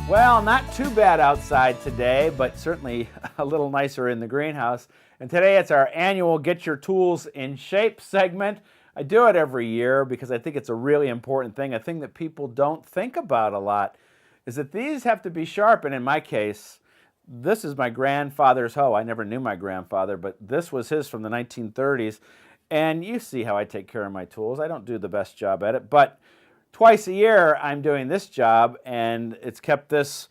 Well, not too bad outside today, but certainly a little nicer in the greenhouse. And today it's our annual Get Your Tools in Shape segment. I do it every year because I think it's a really important thing. A thing that people don't think about a lot is that these have to be sharp. And in my case, this is my grandfather's hoe. I never knew my grandfather, but this was his from the 1930s. And you see how I take care of my tools. I don't do the best job at it, but twice a year I'm doing this job, and it's kept this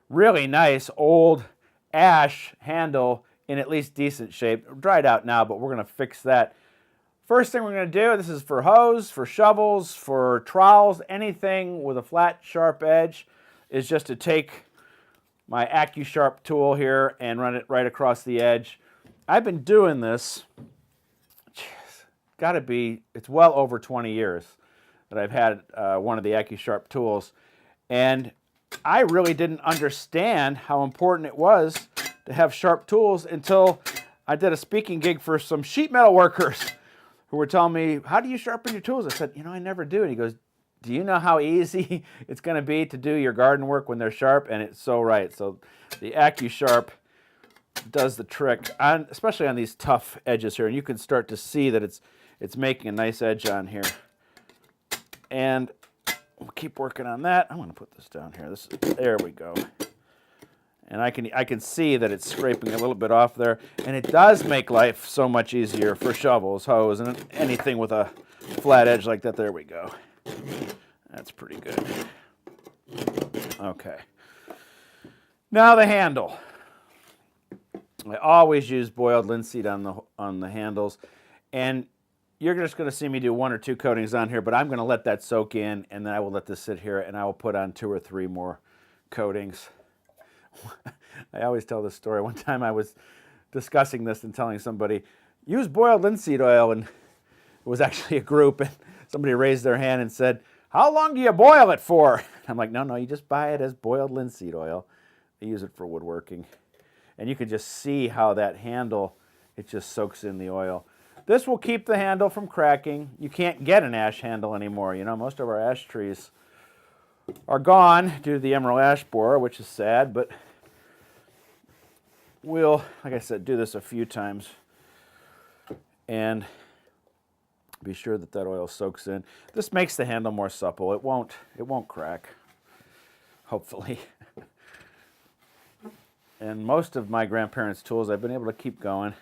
really nice old ash handle in at least decent shape. Dried out now, but we're going to fix that. First thing we're going to do, this is for hoes, for shovels, for trowels, anything with a flat, sharp edge, is just to take my AccuSharp tool here and run it right across the edge. I've been doing this, it's well over 20 years that I've had one of the AccuSharp tools. And I really didn't understand how important it was to have sharp tools until I did a speaking gig for some sheet metal workers who were telling me, how do you sharpen your tools? I said, I never do. And he goes, do you know how easy it's going to be to do your garden work when they're sharp? And it's so right. So the AccuSharp does the trick, especially on these tough edges here. And you can start to see that it's making a nice edge on here. And we'll keep working on that. I'm going to put this down here. There we go. And I can see that it's scraping a little bit off there. And it does make life so much easier for shovels, hoes, and anything with a flat edge like that. There we go. That's pretty good. Okay. Now the handle. I always use boiled linseed on the handles. And you're just going to see me do 1 or 2 coatings on here, but I'm going to let that soak in, and then I will let this sit here, and I will put on 2 or 3 more coatings. I always tell this story. One time I was discussing this and telling somebody, use boiled linseed oil, and it was actually a group, and somebody raised their hand and said, how long do you boil it for? I'm like, no, you just buy it as boiled linseed oil. They use it for woodworking. And you can just see how that handle, it just soaks in the oil. This will keep the handle from cracking. You can't get an ash handle anymore. Most of our ash trees are gone due to the emerald ash borer, which is sad, but we'll, like I said, do this a few times and be sure that oil soaks in. This makes the handle more supple. It won't crack, hopefully. And most of my grandparents' tools I've been able to keep going.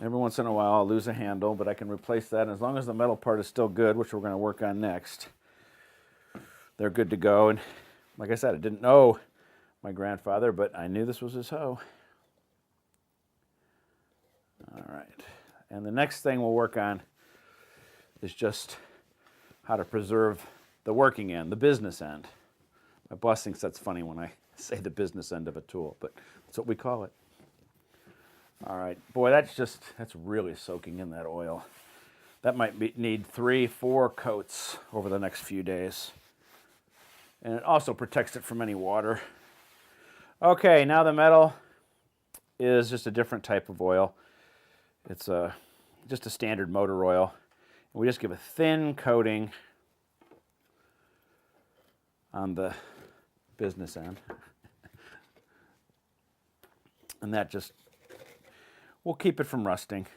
Every once in a while I'll lose a handle, but I can replace that. And as long as the metal part is still good, which we're going to work on next, they're good to go. And like I said, I didn't know my grandfather, but I knew this was his hoe. All right. And the next thing we'll work on is just how to preserve the working end, the business end. My boss thinks that's funny when I say the business end of a tool, but that's what we call it. All right, boy, that's really soaking in that oil. That might need 3, 4 coats over the next few days. And it also protects it from any water. Okay, now the metal is just a different type of oil. It's just a standard motor oil. And we just give a thin coating on the business end. And that just we'll keep it from rusting.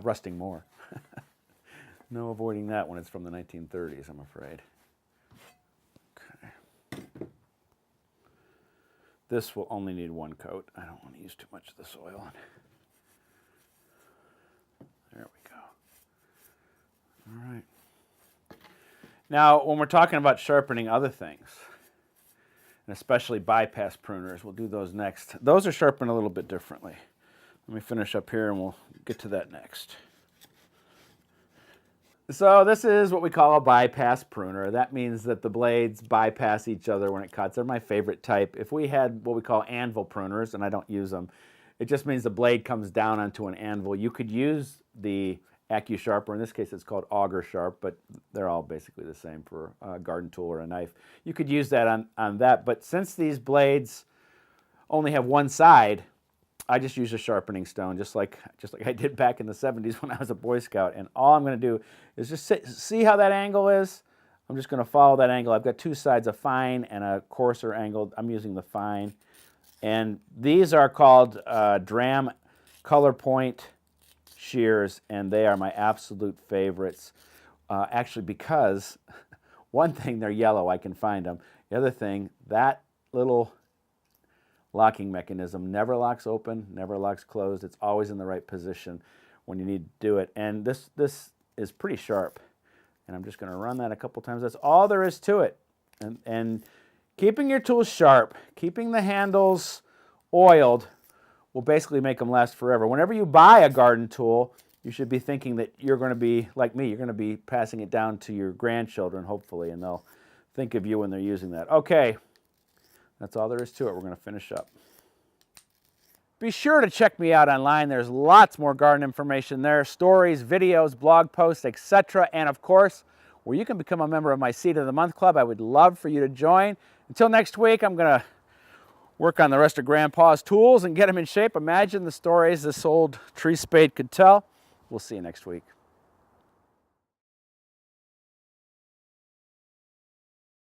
Rusting more. No avoiding that when it's from the 1930s, I'm afraid. Okay. This will only need 1 coat. I don't want to use too much of this oil. There we go. All right. Now, when we're talking about sharpening other things, and especially bypass pruners, we'll do those next. Those are sharpened a little bit differently. Let me finish up here and we'll get to that next. So this is what we call a bypass pruner. That means that the blades bypass each other when it cuts. They're my favorite type. If we had what we call anvil pruners, and I don't use them, it just means the blade comes down onto an anvil. You could use the AccuSharp, or in this case it's called auger sharp, but they're all basically the same for a garden tool or a knife. You could use that on that, but since these blades only have one side, I just use a sharpening stone, just like I did back in the 70s when I was a Boy Scout. And all I'm going to do is just see how that angle is. I'm just going to follow that angle. I've got two sides, a fine and a coarser angle. I'm using the fine. And these are called Dram Color Point shears, and they are my absolute favorites. Actually, because one thing, they're yellow, I can find them. The other thing, that little locking mechanism never locks open, never locks closed. It's always in the right position when you need to do it. And this is pretty sharp. And I'm just going to run that a couple times. That's all there is to it. And keeping your tools sharp, keeping the handles oiled will basically make them last forever. Whenever you buy a garden tool, you should be thinking that you're going to be, like me, you're going to be passing it down to your grandchildren, hopefully, and they'll think of you when they're using that. Okay, that's all there is to it. We're going to finish up. Be sure to check me out online. There's lots more garden information there, stories, videos, blog posts, etc. And of course, where you can become a member of my Seed of the Month Club. I would love for you to join. Until next week, I'm going to work on the rest of Grandpa's tools and get them in shape. Imagine the stories this old tree spade could tell. We'll see you next week.